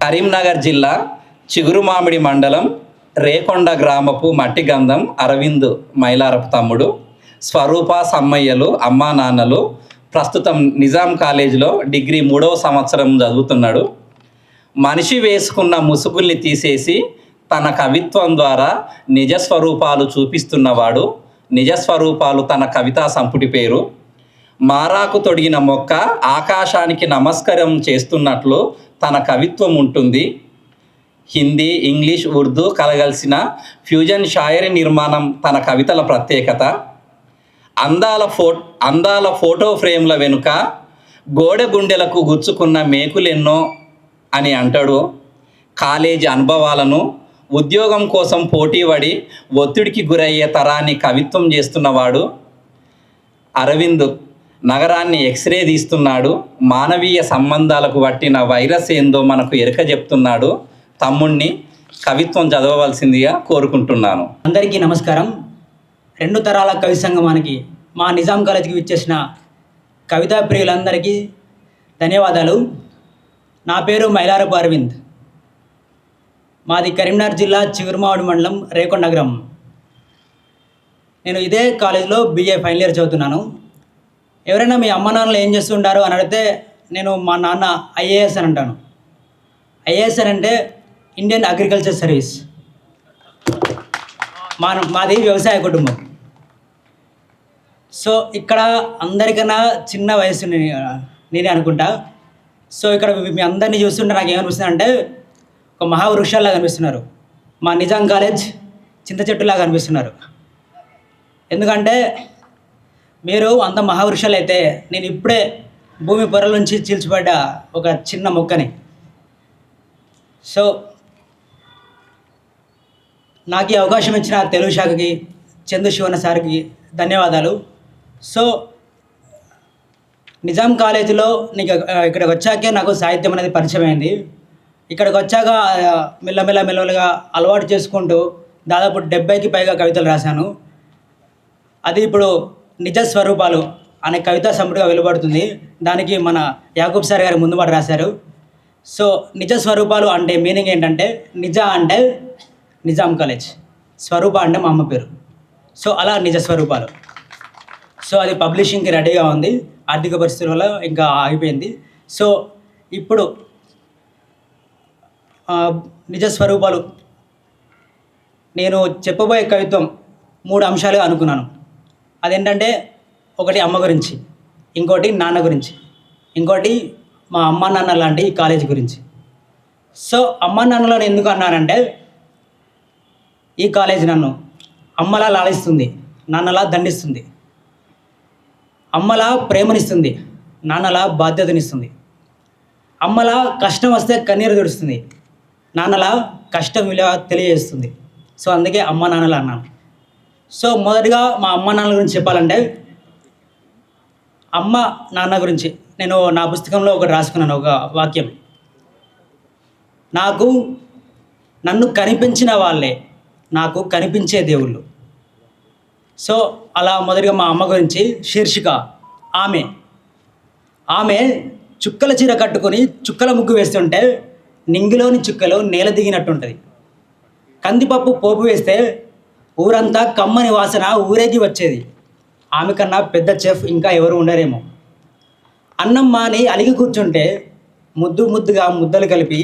కరీంనగర్ జిల్లా చిగురుమామిడి మండలం రేకొండ గ్రామపు మట్టిగంధం అరవింద్ మైలారపు తమ్ముడు. స్వరూప సమ్మయ్యలు అమ్మా నాన్నలు. ప్రస్తుతం నిజాం కాలేజీలో డిగ్రీ 3వ సంవత్సరం చదువుతున్నాడు. మనిషి వేసుకున్న ముసుగుల్ని తీసేసి తన కవిత్వం ద్వారా నిజస్వరూపాలు చూపిస్తున్నవాడు. నిజస్వరూపాలు తన కవితా సంపుటి పేరు. మారాకు తొడిగిన మొక్క ఆకాశానికి నమస్కారం చేస్తున్నట్లు తన కవిత్వం ఉంటుంది. హిందీ, ఇంగ్లీష్, ఉర్దూ కలగలిసిన ఫ్యూజన్ షాయరీ నిర్మాణం తన కవితల ప్రత్యేకత. అందాల ఫోటో ఫ్రేమ్ల వెనుక గోడె గుండెలకు గుచ్చుకున్న మేకులెన్నో అని అంటాడు. కాలేజీ అనుభవాలను, ఉద్యోగం కోసం పోటీపడి ఒత్తిడికి గురయ్యే తరాన్ని కవిత్వం చేస్తున్నవాడు. అరవింద్ నగరాన్ని ఎక్స్రే తీస్తున్నాడు. మానవీయ సంబంధాలకు పట్టిన వైరస్ ఏందో మనకు ఎరక చెప్తున్నాడు. తమ్ముణ్ణి కవిత్వం చదవవలసిందిగా కోరుకుంటున్నాను. అందరికీ నమస్కారం. 2 తరాల కవి సంగమానికి మా నిజాం కాలేజీకి విచ్చేసిన కవితా ప్రియులందరికీ ధన్యవాదాలు. నా పేరు మైలారపు అరవింద్. మాది కరీంనగర్ జిల్లా చిగురుమామిడి మండలం రేకొండ గ్రామం. నేను ఇదే కాలేజీలో BA ఫైనల్ ఇయర్ చదువుతున్నాను. ఎవరైనా మీ అమ్మ నాన్నలు ఏం చేస్తుంటారు అని అడిగితే నేను మా నాన్న IAS అని అంటాను. IAS అని అంటే ఇండియన్ అగ్రికల్చర్ సర్వీస్. మాది వ్యవసాయ కుటుంబం. సో ఇక్కడ అందరికన్నా చిన్న వయసు నేనే అనుకుంటా. సో ఇక్కడ మీ అందరినీ చూస్తుంటే నాకు ఏమనిపిస్తుంది అంటే ఒక మహావృక్షాల్లా కనిపిస్తున్నారు. మా నిజాం కాలేజ్ చింత చెట్టులాగా కనిపిస్తున్నారు. ఎందుకంటే మీరు అంత మహావృక్షాలు అయితే నేను ఇప్పుడే భూమి పొరల నుంచి చీల్చిపడ్డ ఒక చిన్న మొక్కని. సో నాకు ఈ అవకాశం ఇచ్చిన తెలుగు శాఖకి, చందు శివన్న సార్కి ధన్యవాదాలు. సో నిజాం కాలేజీలో ఇక్కడికి వచ్చాకే నాకు సాహిత్యం అనేది పరిచయం అయింది. ఇక్కడికి వచ్చాక మెల్లమెల్లగా అలవాటు చేసుకుంటూ దాదాపు 70కి పైగా కవితలు రాశాను. అది ఇప్పుడు నిజ స్వరూపాలు అనే కవితా సంపుటిగా వెలువడుతుంది. దానికి మన యాకూబ్ సార్ గారు ముందు మాట రాశారు. సో నిజ స్వరూపాలు అంటే మీనింగ్ ఏంటంటే, నిజ అంటే నిజాం కాలేజ్, స్వరూప అంటే మా అమ్మ పేరు. సో అలా నిజ స్వరూపాలు. సో అది పబ్లిషింగ్కి రెడీగా ఉంది. ఆర్థిక పరిస్థితుల వల్ల ఇంకా ఆగిపోయింది. సో ఇప్పుడు నిజ స్వరూపాలు నేను చెప్పబోయే కవిత్వం 3 అంశాలుగా అనుకున్నాను. అదేంటంటే, ఒకటి అమ్మ గురించి, ఇంకోటి నాన్న గురించి, ఇంకోటి మా అమ్మ నాన్న లాంటి కాలేజీ గురించి. సో అమ్మ నాన్నలో ఎందుకు అన్నానంటే, ఈ కాలేజీ నన్ను అమ్మలా లాలిస్తుంది, నాన్నలా దండిస్తుంది. అమ్మలా ప్రేమనిస్తుంది, నాన్నలా బాధ్యతనిస్తుంది. అమ్మలా కష్టం వస్తే కన్నీరు తుడుస్తుంది, నాన్నలా కష్టం విలువ తెలియజేస్తుంది. సో అందుకే అమ్మ నాన్నలా అన్నాను. సో మొదటిగా మా అమ్మ నాన్నల గురించి చెప్పాలంటే, అమ్మ నాన్న గురించి నేను నా పుస్తకంలో ఒకటి రాసుకున్నాను, ఒక వాక్యం. నన్ను కనిపించిన వాళ్ళే నాకు కనిపించే దేవుళ్ళు. సో అలా మొదటిగా మా అమ్మ గురించి శీర్షిక ఆమె చుక్కల చీర కట్టుకొని చుక్కల ముగ్గు వేస్తుంటే నింగిలోని చుక్కలు నేల దిగినట్టుంటుంది. కందిపప్పు పోపు వేస్తే ఊరంతా కమ్మని వాసన ఊరేగి వచ్చేది. ఆమె కన్నా పెద్ద చెఫ్ ఇంకా ఎవరు ఉండరేమో. అన్నం మాని అలిగి కూర్చుంటే ముద్దుగా ముద్దలు కలిపి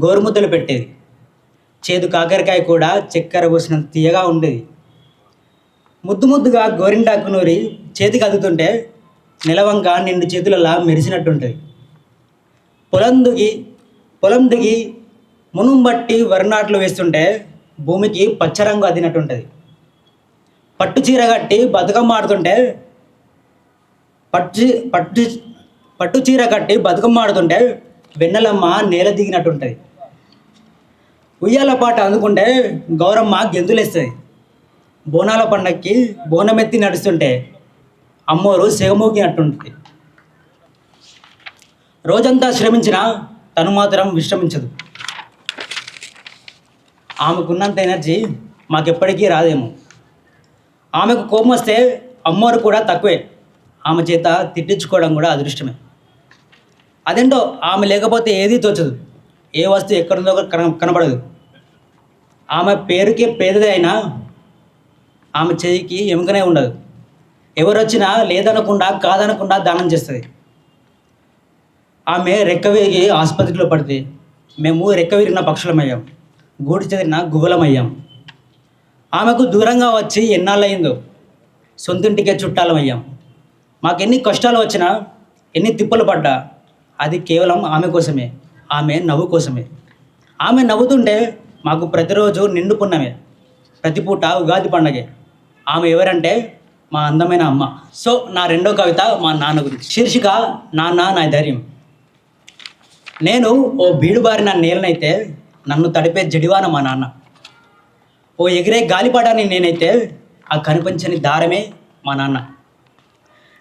గోరుముద్దలు పెట్టేది. చేదు కాకరకాయ కూడా చక్కెర పోసినంత తీయగా ఉండేది. ముద్దుగా గోరింటాకు నూరి చేతికి అదుగుతుంటే నిలవంక నిండు చేతులలా మెరిసినట్టుంటుంది. పొలం దిగి మునుం బట్టి వరినాట్లు వేస్తుంటే భూమికి పచ్చరంగు అదినట్టుంటుంది. పట్టు చీర కట్టి బతుకమ్మ ఆడుతుంటే పట్టు చీర కట్టి బతుకమ్మ ఆడుతుంటే వెన్నెలమ్మ నేల దిగినట్టుంటుంది. ఉయ్యాల పాట అందుకుంటే గౌరమ్మ గెంతులేస్తుంది. బోనాల పండక్కి బోనమెత్తి నడుస్తుంటే అమ్మోరు సెగమూగినట్టుంటుంది. రోజంతా శ్రమించినా తను మాత్రం విశ్రమించదు. ఆమెకున్నంత ఎనర్జీ మాకెప్పటికీ రాదేమో. ఆమెకు కోపం వస్తే అమ్మోరు కూడా తక్కువే. ఆమె చేత తిట్టించుకోవడం కూడా అదృష్టమే. అదేంటో ఆమె లేకపోతే ఏదీ తోచదు. ఏ వస్తువు ఎక్కడుందో కనబడదు. ఆమె పేరుకే పేదదే అయినా ఆమె చెయ్యికి ఎముకనే ఉండదు. ఎవరు వచ్చినా లేదనకుండా కాదనకుండా దానం చేస్తుంది. ఆమె రెక్క విరిగి ఆసుపత్రిలో పడితే మేము రెక్క విరిగిన పక్షులమయ్యాం, గూడు చెదిరిన గువ్వలమయ్యాం. ఆమెకు దూరంగా వచ్చి ఎన్నాళ్ళయిందో సొంతింటికే చుట్టాలమయ్యాం. మాకెన్ని కష్టాలు వచ్చినా, ఎన్ని తిప్పలు పడ్డా అది కేవలం ఆమె కోసమే, ఆమె నవ్వు కోసమే. ఆమె నవ్వుతుంటే మాకు ప్రతిరోజు నిండు పున్నమే, ప్రతి పూట ఉగాది పండగే. ఆమె ఎవరంటే మా అందమైన అమ్మ. సో నా రెండో కవిత మా నాన్న గురించి. శీర్షిక నాన్న నా ధైర్యం. నేను ఓ బీడుబారిన నేలనైతే నన్ను తడిపే జడివాన మా నాన్న. ఓ ఎగిరే గాలిపటాన్ని నేనైతే ఆ కనిపించని దారమే మా నాన్న.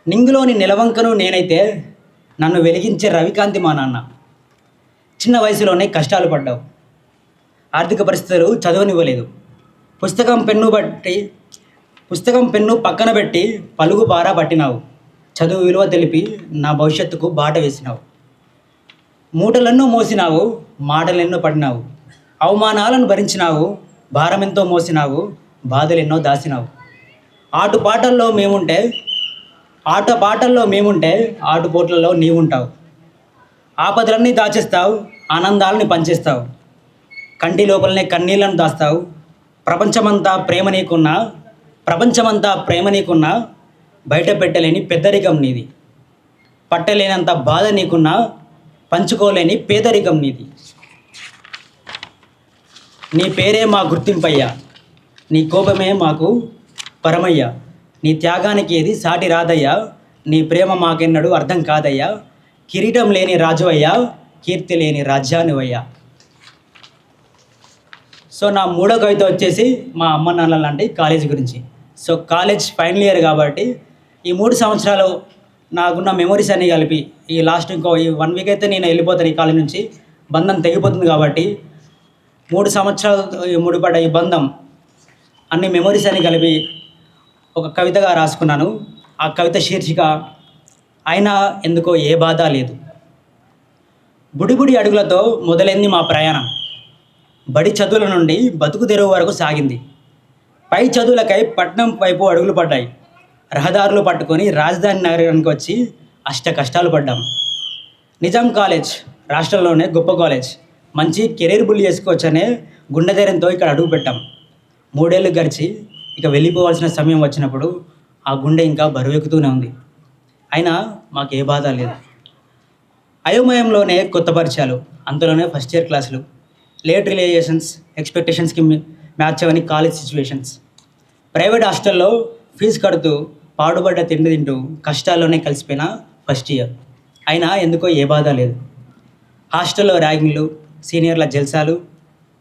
నింగులోని నిలవంకను నేనైతే నన్ను వెలిగించే రవికాంతి మా నాన్న. చిన్న వయసులోనే కష్టాలు పడ్డావు, ఆర్థిక పరిస్థితులు చదవనివ్వలేదు. పుస్తకం పెన్ను పక్కన పెట్టి పలుగు పారా పట్టినావు. చదువు విలువ తెలిపి నా భవిష్యత్తుకు బాట వేసినావు. మూటలెన్నో మోసినావు, మాటలెన్నో పడినావు. అవమానాలను భరించినావు, భారమెంతో మోసినావు, బాధలెన్నో దాసినావు. ఆటపాటల్లో మేముంటే ఆటుపోట్లలో నీవుంటావు. ఆపదలన్నీ దాచేస్తావు, ఆనందాలని పంచేస్తావు. కంటి లోపలనే కన్నీళ్లను దాస్తావు. ప్రపంచమంతా ప్రేమ నీకున్నా బయట పెట్టలేని పెద్దరికం నీది. పట్టలేనంత బాధ నీకున్నా పంచుకోలేని పేదరికం నీది. నీ పేరే మా గుర్తింపయ్యా, నీ కోపమే మాకు పరమయ్యా. నీ త్యాగానికి ఏది సాటి రాదయ్యా, నీ ప్రేమ మాకెన్నడూ అర్థం కాదయ్యా. కిరీటం లేని రాజు అయ్యా, కీర్తి లేని రాజ్యానివయ్యా. సో నా మూడో కవిత వచ్చేసి మా అమ్మ నాన్నల లాంటి కాలేజీ గురించి. సో కాలేజ్ ఫైనల్ ఇయర్ కాబట్టి ఈ 3 సంవత్సరాలు నాకున్న మెమొరీస్ అన్నీ కలిపి ఈ లాస్ట్ ఇంకో ఈ 1 వీక్ అయితే నేను వెళ్ళిపోతాను ఈ కాలేజ్ నుంచి, బంధం తెగిపోతుంది. కాబట్టి 3 సంవత్సరాలు ముడిపడ్డ ఈ బంధం అన్ని మెమొరీస్ అన్నీ కలిపి ఒక కవితగా రాసుకున్నాను. ఆ కవిత శీర్షిక అయినా ఎందుకో ఏ బాధ లేదు. బుడిబుడి అడుగులతో మొదలైంది మా ప్రయాణం. బడి చదువుల నుండి బతుకు తెరువు వరకు సాగింది. పై చదువులకై పట్నం వైపు అడుగులు పడ్డాయి. రహదారులు పట్టుకొని రాజధాని నగరానికి వచ్చి అష్ట కష్టాలు పడ్డాం. నిజాం కాలేజ్ రాష్ట్రంలోనే గొప్ప కాలేజ్, మంచి కెరీర్ బిల్డ్ చేసుకోవచ్చనే గుండె ధైర్యంతో ఇక్కడ అడుగు పెట్టాం. 3 ఏళ్ళు గడిచి ఇక వెళ్ళిపోవాల్సిన సమయం వచ్చినప్పుడు ఆ గుండె ఇంకా బరువెక్కుతూనే ఉంది. అయినా మాకు ఏ బాధ లేదు. అయోమయంలోనే కొత్త పరిచయాలు, అంతలోనే ఫస్ట్ ఇయర్ క్లాసులు, లేట్ రిలేషన్స్, ఎక్స్పెక్టేషన్స్కి మ్యాచ్ అవని కాలేజ్ సిచ్యువేషన్స్. ప్రైవేట్ హాస్టల్లో ఫీజు కడుతూ పాడుబడ్డ తిండి తింటూ కష్టాల్లోనే కలిసిపోయిన ఫస్ట్ ఇయర్. అయినా ఎందుకో ఏ బాధ లేదు. హాస్టల్లో ర్యాగింగ్లు, సీనియర్ల జల్సాలు,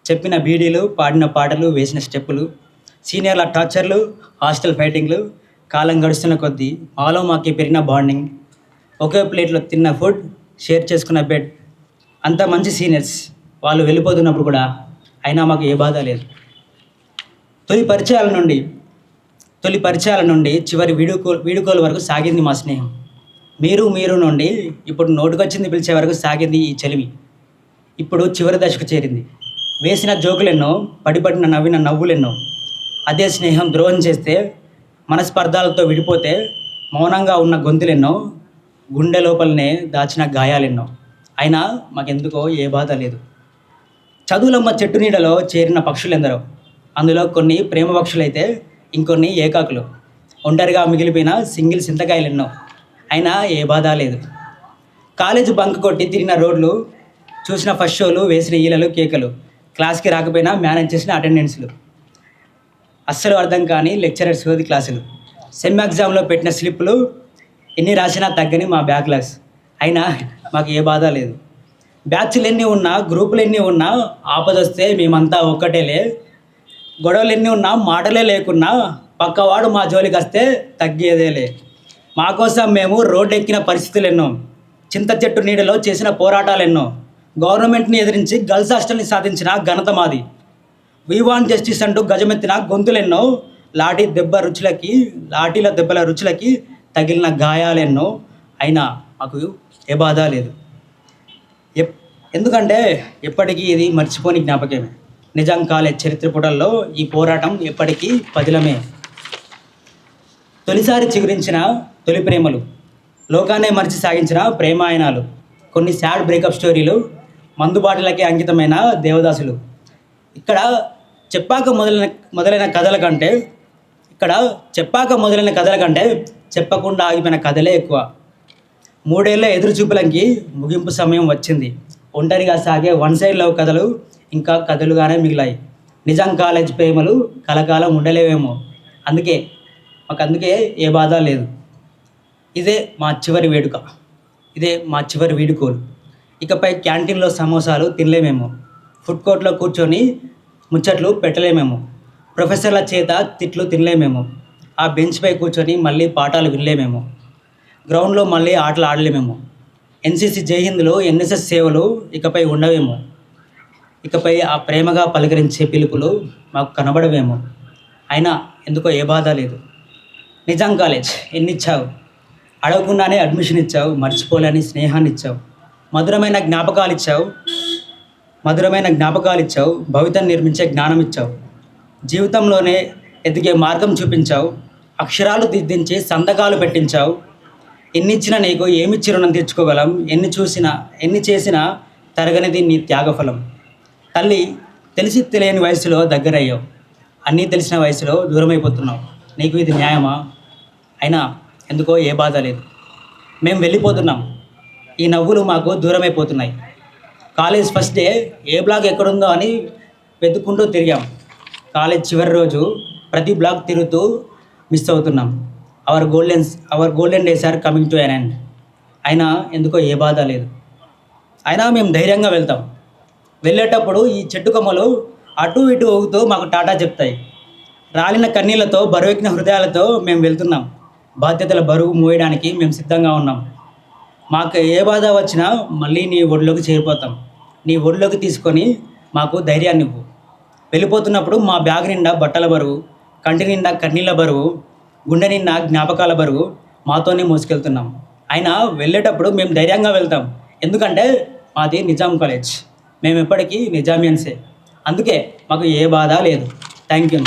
చెప్పిన బీడీలు, పాడిన పాటలు, వేసిన స్టెప్పులు, సీనియర్ల టార్చర్లు, హాస్టల్ ఫైటింగ్లు. కాలం గడుస్తున్న కొద్దీ మాలో మాకి పెరిగిన బాండింగ్, ఒకే ప్లేట్లో తిన్న ఫుడ్, షేర్ చేసుకున్న బెడ్. అంత మంచి సీనియర్స్ వాళ్ళు వెళ్ళిపోతున్నప్పుడు కూడా అయినా మాకు ఏ బాధ లేదు. తొలి పరిచయాల నుండి చివరి వీడుకోలు వరకు సాగింది మా స్నేహం. మీరు నుండి ఇప్పుడు నోటుకొచ్చింది పిలిచే వరకు సాగింది ఈ చెలిమి. ఇప్పుడు చివరి దశకు చేరింది. వేసిన జోకులెన్నో, పడిపడిన నవ్విన నవ్వులెన్నో. అదే స్నేహం ద్రోహం చేస్తే, మనస్పర్ధాలతో విడిపోతే మౌనంగా ఉన్న గొంతులెన్నో, గుండె లోపలనే దాచిన గాయాలెన్నో. అయినా మాకెందుకో ఏ బాధ లేదు. చదువులమ్మ చెట్టు నీడలో చేరిన పక్షులెందరో, అందులో కొన్ని ప్రేమ పక్షులైతే ఇంకొన్ని ఏకాకులు. ఒంటరిగా మిగిలిపోయిన సింగిల్ సింతకాయలెన్నో. అయినా ఏ బాధ లేదు. కాలేజ్ బంక్ కొట్టి తిరిగిన రోడ్లు, చూసిన ఫస్ట్ షోలు, వేసిన ఈలలు, కేకలు, క్లాస్కి రాకపోయినా మేనేజ్ చేసిన అటెండెన్స్లు, అస్సలు అర్థం కాని లెక్చరర్స్ సోది క్లాసులు, సెమ్ ఎగ్జామ్లో పెట్టిన స్లిప్పులు, ఎన్ని రాసినా తగ్గని మా బ్యాక్లాగ్స్. అయినా మాకు ఏ బాధ లేదు. బ్యాచ్లు ఎన్ని ఉన్నా, గ్రూపులు ఎన్ని ఉన్నా, ఆపదొస్తే మేమంతా ఒక్కటేలే. గొడవలు ఎన్ని ఉన్నా, మాటలే లేకున్నా, పక్కవాడు మా జోలికి వస్తే తగ్గేదేలే. మా కోసం మేము రోడ్డు ఎక్కిన పరిస్థితులు ఎన్నో, చింత చెట్టు నీడలో చేసిన పోరాటాలు ఎన్నో, గవర్నమెంట్ని ఎదిరించి గర్ల్స్ హాస్టల్ని సాధించిన ఘనత మాది. వీ వాంట్ జస్టిస్ అంటూ గజమెత్తిన గొంతులెన్నో, లాఠీల దెబ్బల రుచులకి తగిలిన గాయాలెన్నో. అయినా మాకు ఏ బాధ లేదు. ఎందుకంటే ఎప్పటికీ ఇది మర్చిపోని జ్ఞాపకమే. నిజాం కాలేజ్ చరిత్ర పుటల్లో ఈ పోరాటం ఎప్పటికీ పదిలమే. తొలిసారి చిగురించిన తొలి ప్రేమలు, లోకాన్నే మరిచి సాగించిన ప్రేమాయణాలు, కొన్ని సాడ్ బ్రేకప్ స్టోరీలు, మందుబాటులకే అంకితమైన దేవదాసులు. ఇక్కడ చెప్పాక మొదలైన కథల కంటే చెప్పకుండా ఆగిపోయిన కథలే ఎక్కువ. 3 ఏళ్ల ఎదురుచూపులకి ముగింపు సమయం వచ్చింది. ఒంటరిగా సాగే వన్ సైడ్ లవ్ కథలు ఇంకా కథలుగానే మిగిలాయి. నిజాం కాలేజ్ ప్రేమలు కలకాలం ఉండలేవేమో. అందుకే ఏ బాధ లేదు. ఇదే మా చివరి వేడుక, ఇదే మా చివరి వీడుకోలు. ఇకపై క్యాంటీన్లో సమోసాలు తినలేమేమో, ఫుడ్ కోర్ట్లో కూర్చొని ముచ్చట్లు పెట్టలేమేమో, ప్రొఫెసర్ల చేత తిట్లు తినలేమేమో, ఆ బెంచ్పై కూర్చొని మళ్ళీ పాఠాలు వినలేమేమో, గ్రౌండ్లో మళ్ళీ ఆటలు ఆడలేమేమో, ఎన్సీసీ జైహింద్లో ఎన్ఎస్ఎస్ సేవలు ఇకపై ఉండవేమో. ఇకపై ఆ ప్రేమగా పలకరించే పిలుపులు మాకు కనబడవేమో. అయినా ఎందుకో ఏ బాధ లేదు. నిజాం కాలేజ్ ఎన్నిచ్చావు, అడగకుండానే అడ్మిషన్ ఇచ్చావు, మర్చిపోలేని స్నేహాన్ని ఇచ్చావు, మధురమైన జ్ఞాపకాలు ఇచ్చావు, భవితను నిర్మించే జ్ఞానం ఇచ్చావు, జీవితంలోనే ఎదిగే మార్గం చూపించావు, అక్షరాలు దిద్దించి సంతకాలు పెట్టించావు. ఎన్నిచ్చినా నీకు ఏమిచ్చి రుణం తెచ్చుకోగలం, ఎన్ని చేసినా తరగనిది నీ త్యాగఫలం. తల్లి, తెలిసి తెలియని వయసులో దగ్గరయ్యావు, అన్నీ తెలిసిన వయసులో దూరమైపోతున్నావు. నీకు ఇది న్యాయమా? అయినా ఎందుకో ఏ బాధ లేదు. మేము వెళ్ళిపోతున్నాం, ఈ నవ్వులు మాకు దూరమైపోతున్నాయి. కాలేజ్ ఫస్ట్ డే ఏ బ్లాక్ ఎక్కడుందో అని వెతుక్కుంటూ తిరిగాం. కాలేజ్ చివరి రోజు ప్రతి బ్లాక్ తిరుగుతూ మిస్ అవుతున్నాం. Our golden days are coming to an end. అయినా ఎందుకో ఏ బాధ లేదు. అయినా మేము ధైర్యంగా వెళ్తాం. వెళ్ళేటప్పుడు ఈ చెట్టు కొమ్మలు అటు ఇటు ఊగుతూ మాకు టాటా చెప్తాయి. రాలిన కన్నీళ్లతో, బరువెక్కిన హృదయాలతో మేము వెళ్తున్నాం. బాధ్యతల బరువు మోయడానికి మేము సిద్ధంగా ఉన్నాం. మాకు ఏ బాధ వచ్చినా మళ్ళీ నీ ఒడిలోకి చేరిపోతాం. నీ ఒడిలోకి తీసుకొని మాకు ధైర్యాన్ని ఇవ్వు. వెళ్ళిపోతున్నప్పుడు మా బ్యాగ్ నిండా బట్టల బరువు, కంటి నిండా కన్నీళ్ళ బరువు, గుండె నిండా జ్ఞాపకాల బరువు మాతోనే మోసుకెళ్తున్నాం. అయినా వెళ్ళేటప్పుడు మేము ధైర్యంగా వెళ్తాం. ఎందుకంటే మాది నిజాం కాలేజ్, మేము ఎప్పటికీ నిజామియన్సే. అందుకే మాకు ఏ బాధ లేదు. Thank you.